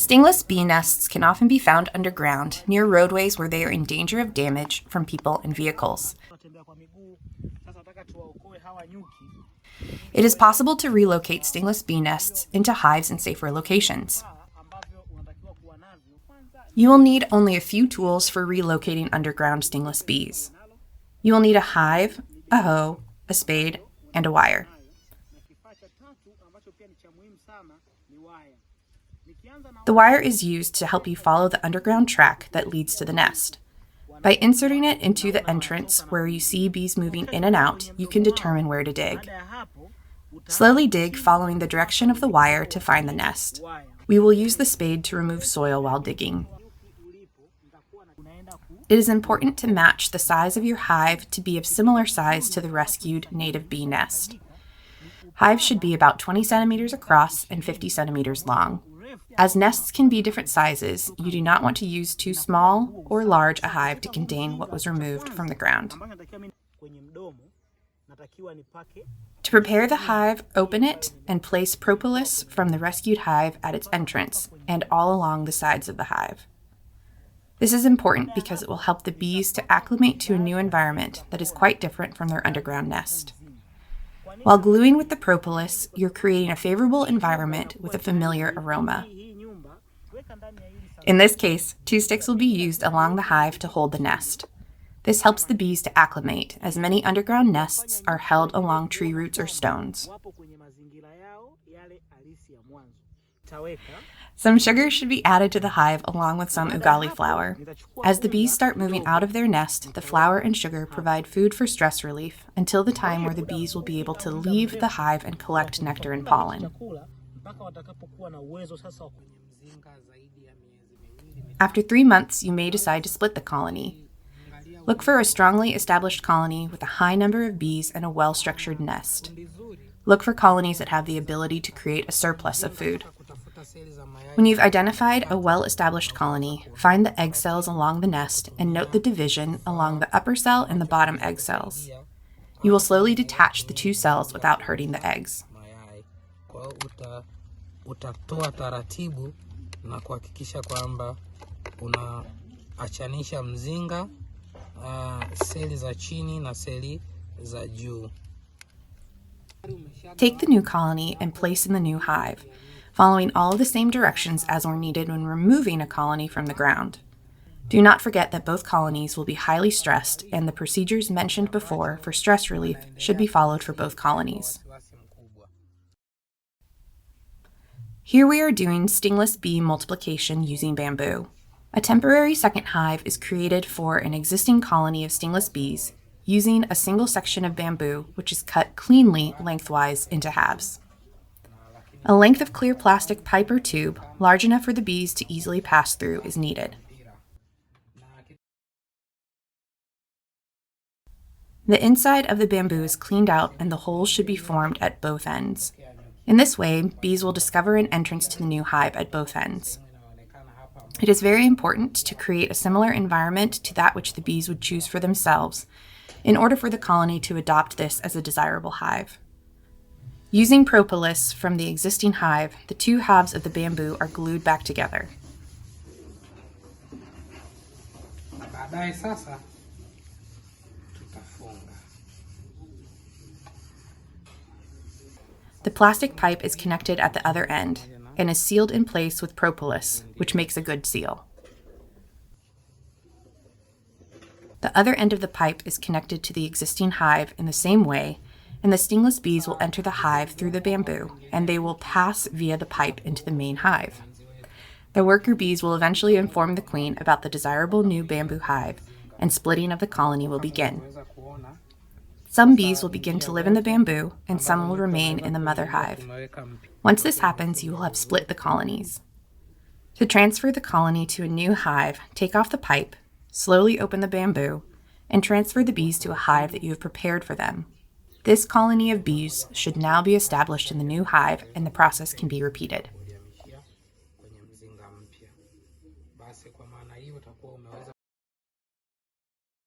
Stingless bee nests can often be found underground near roadways where they are in danger of damage from people and vehicles. It is possible to relocate stingless bee nests into hives in safer locations. You will need only a few tools for relocating underground stingless bees. You will need a hive, a hoe, a spade, and a wire. The wire is used to help you follow the underground track that leads to the nest. By inserting it into the entrance where you see bees moving in and out, you can determine where to dig. Slowly dig following the direction of the wire to find the nest. We will use the spade to remove soil while digging. It is important to match the size of your hive to be of similar size to the rescued native bee nest. Hives should be about 20 centimeters across and 50 centimeters long. As nests can be different sizes, you do not want to use too small or large a hive to contain what was removed from the ground. To prepare the hive, open it and place propolis from the rescued hive at its entrance and all along the sides of the hive. This is important because it will help the bees to acclimate to a new environment that is quite different from their underground nest. While gluing with the propolis, you're creating a favorable environment with a familiar aroma. In this case, 2 sticks will be used along the hive to hold the nest. This helps the bees to acclimate, as many underground nests are held along tree roots or stones. Some sugar should be added to the hive along with some ugali flour. As the bees start moving out of their nest, the flour and sugar provide food for stress relief until the time where the bees will be able to leave the hive and collect nectar and pollen. After 3 months, you may decide to split the colony. Look for a strongly established colony with a high number of bees and a well-structured nest. Look for colonies that have the ability to create a surplus of food. When you've identified a well-established colony, find the egg cells along the nest and note the division along the upper cell and the bottom egg cells. You will slowly detach the 2 cells without hurting the eggs. Utatoa taratibu na kuhakikisha kwamba unaachanisha mzinga, seli za chini na seli za juu. Take the new colony and place in the new hive, following all of the same directions as were needed when removing a colony from the ground. Do not forget that both colonies will be highly stressed, and the procedures mentioned before for stress relief should be followed for both colonies. Here we are doing stingless bee multiplication using bamboo. A temporary second hive is created for an existing colony of stingless bees using a single section of bamboo, which is cut cleanly lengthwise into halves. A length of clear plastic pipe or tube, large enough for the bees to easily pass through, is needed. The inside of the bamboo is cleaned out and the holes should be formed at both ends. In this way, bees will discover an entrance to the new hive at both ends. It is very important to create a similar environment to that which the bees would choose for themselves in order for the colony to adopt this as a desirable hive. Using propolis from the existing hive, the 2 halves of the bamboo are glued back together. The plastic pipe is connected at the other end and is sealed in place with propolis, which makes a good seal. The other end of the pipe is connected to the existing hive in the same way, and the stingless bees will enter the hive through the bamboo, and they will pass via the pipe into the main hive. The worker bees will eventually inform the queen about the desirable new bamboo hive, and splitting of the colony will begin. Some bees will begin to live in the bamboo, and some will remain in the mother hive. Once this happens, you will have split the colonies. To transfer the colony to a new hive, take off the pipe, slowly open the bamboo, and transfer the bees to a hive that you have prepared for them. This colony of bees should now be established in the new hive, and the process can be repeated.